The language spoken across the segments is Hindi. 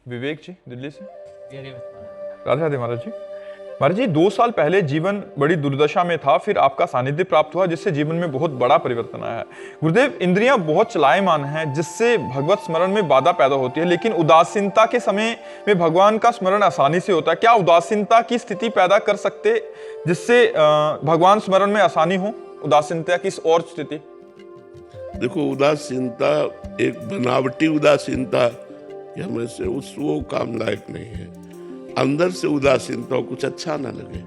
विवेक जी दिल्ली से। राधे राधे महाराज जी। महाराज जी 2 साल पहले जीवन बड़ी दुर्दशा में था, फिर आपका सानिध्य प्राप्त हुआ जिससे जीवन में बहुत बड़ा परिवर्तन आया है। गुरुदेव, इंद्रियां बहुत चलायमान हैं जिससे भगवत स्मरण में बाधा पैदा होती है, लेकिन उदासीनता के समय में भगवान का स्मरण आसानी से होता है। क्या उदासीनता की स्थिति पैदा कर सकते जिससे भगवान स्मरण में आसानी हो? उदासीनता की और स्थिति? देखो, उदासीनता एक बनावटी उदासीनता कि हमें से वो काम लायक नहीं है। अंदर से उदासीनता हो, कुछ अच्छा ना लगे।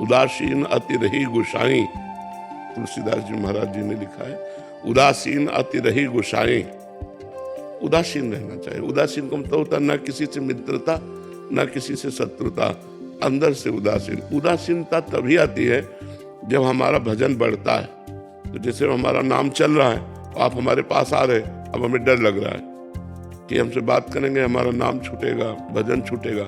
उदासीन अति रही गुसाई, तुलसीदास जी महाराज जी ने लिखा है, उदासीन अति रही गुसाई। उदासीन रहना चाहिए। उदासीन का मतलब होता है ना किसी से मित्रता, ना किसी से शत्रुता, अंदर से उदासीन। उदासीनता तभी आती है जब हमारा भजन बढ़ता है। तो जैसे हमारा नाम चल रहा है, आप हमारे पास आ रहे, अब हमें डर लग रहा है कि हमसे बात करेंगे हमारा नाम छूटेगा, भजन छूटेगा,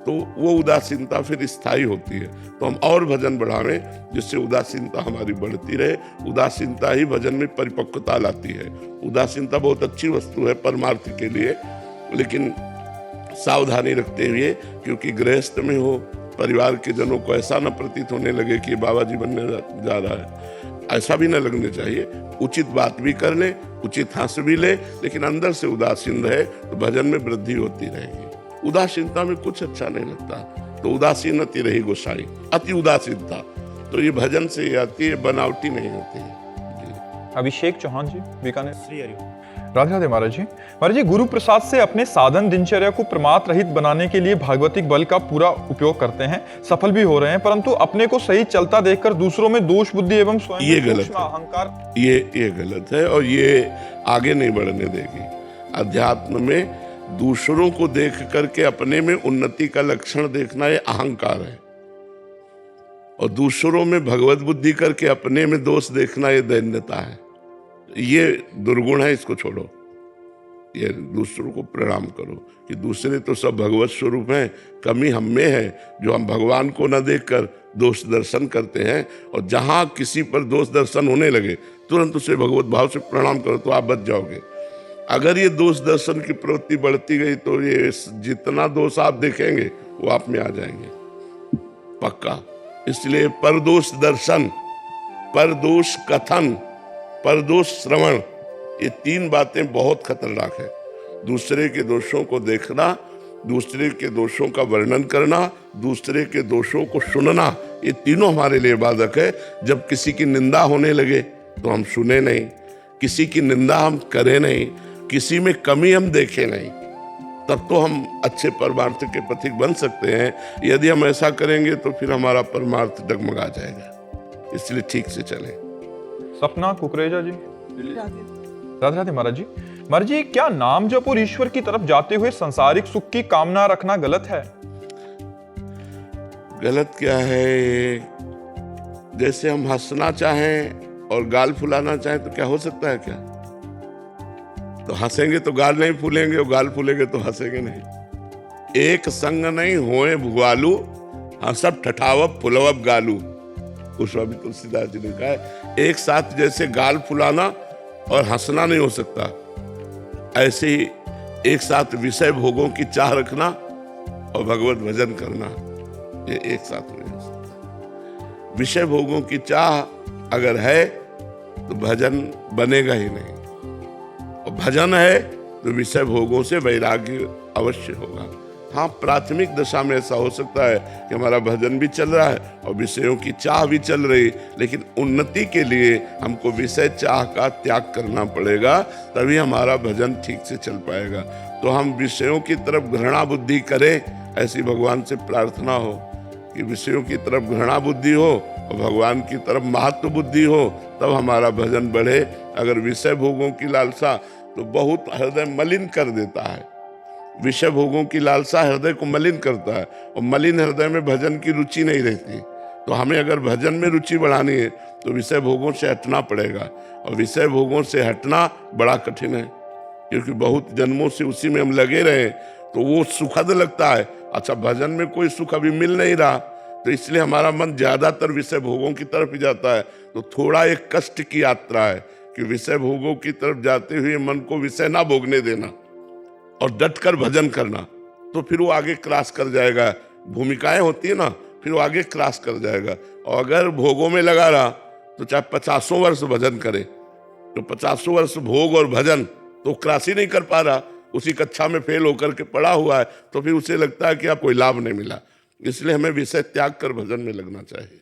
तो वो उदासीनता फिर स्थायी होती है। तो हम और भजन बढ़ावें जिससे उदासीनता हमारी बढ़ती रहे। उदासीनता ही भजन में परिपक्वता लाती है। उदासीनता बहुत अच्छी वस्तु है परमार्थ के लिए, लेकिन सावधानी रखते हुए, क्योंकि गृहस्थ में हो, परिवार के जनों को ऐसा न प्रतीत होने लगे कि बाबा जी बनने जा रहा है, ऐसा भी न लगने चाहिए। उचित बात भी कर ले, उचित हंस भी ले, लेकिन अंदर से उदासीन रहे तो भजन में वृद्धि होती रहेगी। उदासीनता में कुछ अच्छा नहीं लगता, तो उदासीन अति रही गोसाई। अति उदासीनता तो ये भजन से ही आती है, बनावटी नहीं होती है। अभिषेक चौहान जी, बीकानेर। राधे राधे महाराज जी। महाराज जी, गुरु प्रसाद से अपने साधन दिनचर्या को प्रमाद रहित बनाने के लिए भागवतिक बल का पूरा उपयोग करते हैं, सफल भी हो रहे हैं, परंतु अपने को सही चलता देखकर दूसरों में दोष बुद्धि एवं स्वयं ये गलत है। अहंकार, ये गलत है और ये आगे नहीं बढ़ने देगी। अध्यात्म में दूसरों को देख करके अपने में उन्नति का लक्षण देखना ये अहंकार है, और दूसरों में भगवत बुद्धि करके अपने में दोष देखना ये दैन्यता है। ये दुर्गुण है, इसको छोड़ो। ये दूसरों को प्रणाम करो कि दूसरे तो सब भगवत स्वरूप हैं, कमी हम में है जो हम भगवान को न देखकर दोष दर्शन करते हैं। और जहां किसी पर दोष दर्शन होने लगे तुरंत उसे भगवत भाव से प्रणाम करो तो आप बच जाओगे। अगर ये दोष दर्शन की प्रवृत्ति बढ़ती गई तो ये जितना दोष आप देखेंगे वो आप में आ जाएंगे पक्का। इसलिए परदोष दर्शन, परदोष कथन, परदोष श्रवण, ये 3 बातें बहुत खतरनाक है। दूसरे के दोषों को देखना, दूसरे के दोषों का वर्णन करना, दूसरे के दोषों को सुनना, ये तीनों हमारे लिए बाधक है। जब किसी की निंदा होने लगे तो हम सुने नहीं, किसी की निंदा हम करें नहीं, किसी में कमी हम देखें नहीं, तब तो हम अच्छे परमार्थ के पथिक बन सकते हैं। यदि हम ऐसा करेंगे तो फिर हमारा परमार्थ डगमगा जाएगा। इसलिए ठीक से चलें। सपना कुकरेजा जी, राधे राधे महाराज जी। महाराज जी, क्या नाम जप और ईश्वर की तरफ जाते हुए सांसारिक सुख की कामना रखना गलत है? गलत क्या है? जैसे हम हंसना चाहें और गाल फुलाना चाहें तो क्या हो सकता है क्या? तो हंसेंगे तो गाल नहीं फूलेंगे, और गाल फूलेंगे तो हंसेंगे नहीं। एक संग नहीं होए भुआलू, हंसब ठठावब फुलवब गालू। गोस्वामी तुलसीदास जी ने कहा है, एक साथ जैसे गाल फुलाना और हंसना नहीं हो सकता, ऐसे ही एक साथ विषय भोगों की चाह रखना और भगवत भजन करना, ये एक साथ नहीं हो सकता। विषय भोगों की चाह अगर है तो भजन बनेगा ही नहीं, और भजन है तो विषय भोगों से वैराग्य अवश्य होगा। हाँ, प्राथमिक दशा में ऐसा हो सकता है कि हमारा भजन भी चल रहा है और विषयों की चाह भी चल रही, लेकिन उन्नति के लिए हमको विषय चाह का त्याग करना पड़ेगा, तभी हमारा भजन ठीक से चल पाएगा। तो हम विषयों की तरफ घृणा बुद्धि करें, ऐसी भगवान से प्रार्थना हो कि विषयों की तरफ घृणा बुद्धि हो और भगवान की तरफ महत्व बुद्धि हो, तब हमारा भजन बढ़े। अगर विषय भोगों की लालसा तो बहुत हृदय मलिन कर देता है। विषय भोगों की लालसा हृदय को मलिन करता है, और मलिन हृदय में भजन की रुचि नहीं रहती। तो हमें अगर भजन में रुचि बढ़ानी है तो विषय भोगों से हटना पड़ेगा, और विषय भोगों से हटना बड़ा कठिन है, क्योंकि बहुत जन्मों से उसी में हम लगे रहे तो वो सुखद लगता है। अच्छा, भजन में कोई सुख अभी मिल नहीं रहा, तो इसलिए हमारा मन ज्यादातर विषय भोगों की तरफ ही जाता है। तो थोड़ा एक कष्ट की यात्रा है कि विषय भोगों की तरफ जाते हुए मन को विषय ना भोगने देना, और डट कर भजन करना, तो फिर वो आगे क्रॉस कर जाएगा। भूमिकाएं होती है ना, फिर वो आगे क्रॉस कर जाएगा। और अगर भोगों में लगा रहा तो चाहे 50 वर्ष भजन करे, तो 50 वर्ष भोग और भजन तो क्रॉस ही नहीं कर पा रहा, उसी कक्षा में फेल होकर के पड़ा हुआ है, तो फिर उसे लगता है कि अब कोई लाभ नहीं मिला। इसलिए हमें विषय त्याग कर भजन में लगना चाहिए।